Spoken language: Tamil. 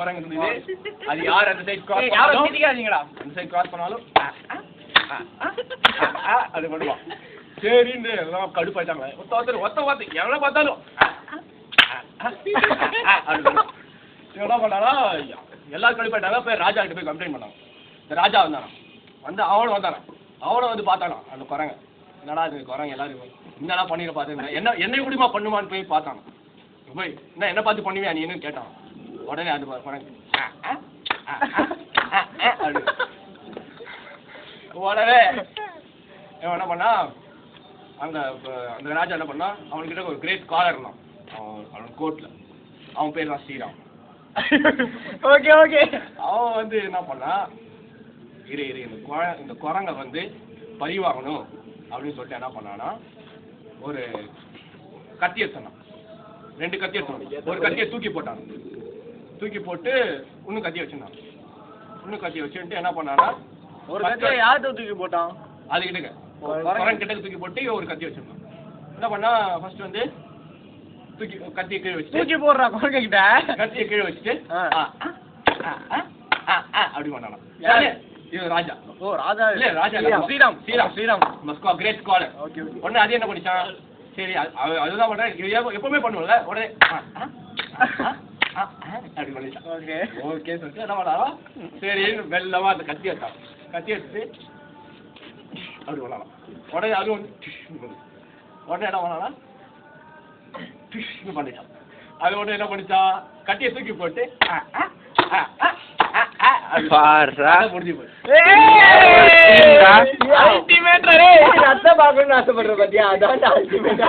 குரங்கு இருந்தது. அது யார் அந்த சைடு கிராஸ் யாரும் திட்டிக்காதீங்கடா. அந்த சைடு கிராஸ் பண்ணாலும் அது பண்ணுவான். சரின்னு எல்லாம் கடுப்பாயிட்டாங்க. ஒத்த பார்த்து எவ்வளோ பார்த்தாலும் என்ன பண்ணானா எல்லாரும் கடுப்பாயிட்டாங்க. போய் ராஜா கிட்ட போய் கம்ப்ளைண்ட் பண்ணாங்க. இந்த ராஜா வந்தானா அவனும் வந்து பார்த்தானா அந்த குரங்க. என்னடா இது குரங்கு எல்லாரும் என்னடா பண்ணிட பார்த்து என்னை கூடமா பண்ணுமான்னு போய் பார்த்தாங்க. போய் என்ன பார்த்து பண்ணுவியா நீ என்னன்னு கேட்டான். உடனே அது குரங்கு உடனே என்ன பண்ணா அந்த ராஜா என்ன பண்ணா அவன்கிட்ட ஒரு கிரேட் ஸ்காலர் இருந்தான் அவன் கோர்ட்ல. அவன் பேர் தான் ஸ்ரீராம். Okay okay. அவன் வந்து என்ன பண்ணா இரு இந்த குரங்கை வந்து பழிவாங்கணும் அப்படின்னு சொல்லிட்டு என்ன பண்ணானா ஒரு கத்தி எடுத்தான். 2 கத்தி எடுத்தான். ஒரு கத்தியை தூக்கி போட்டான். தூக்கி போட்டு இன்னும் கத்தியை வச்சிருந்தான். இன்னும் கத்தியை வச்சுட்டு என்ன பண்ணானா ஒரு கத்தியை யார்கிட்ட தூக்கி போட்டான்? அது கிட்டக்க குரங்கு கிட்டக்கு தூக்கி போட்டு ஒரு கத்தி வச்சிருந்தான். என்ன பண்ணா ஃபர்ஸ்ட் வந்து கத்தியை கீழே வச்சு தூக்கி போடுறா குரங்கு கிட்ட. கத்தியை கீழே வச்சுட்டு அப்படி பண்ணானா. இது ராஜா. ஓ ராஜா இல்ல ராஜா ஸ்ரீராம் கிரேட் ஸ்காலர். உடனே அது என்ன பண்ணிச்சான். சரி அதுதான் பண்றேன் எப்பவுமே பண்ணுவோம்ல. உடனே அப்படி பண்ணிச்சான். ஓகே சொல்லிட்டு என்ன பண்ணாரோ சரி வெள்ளமா அந்த கத்தி எடுத்துட்டு அப்படி பண்ணலாம். உடனே அது உடனே என்ன பண்ணானா பண்ணிச்சான். அது உடனே என்ன பண்ணிச்சான் கத்தியை தூக்கி போட்டு முடிஞ்சு போய் அல்டிமேட். ரத்த பார்க்கணும்னு ஆசைப்படுற பத்தியா? அதான் அல்டிமேட்.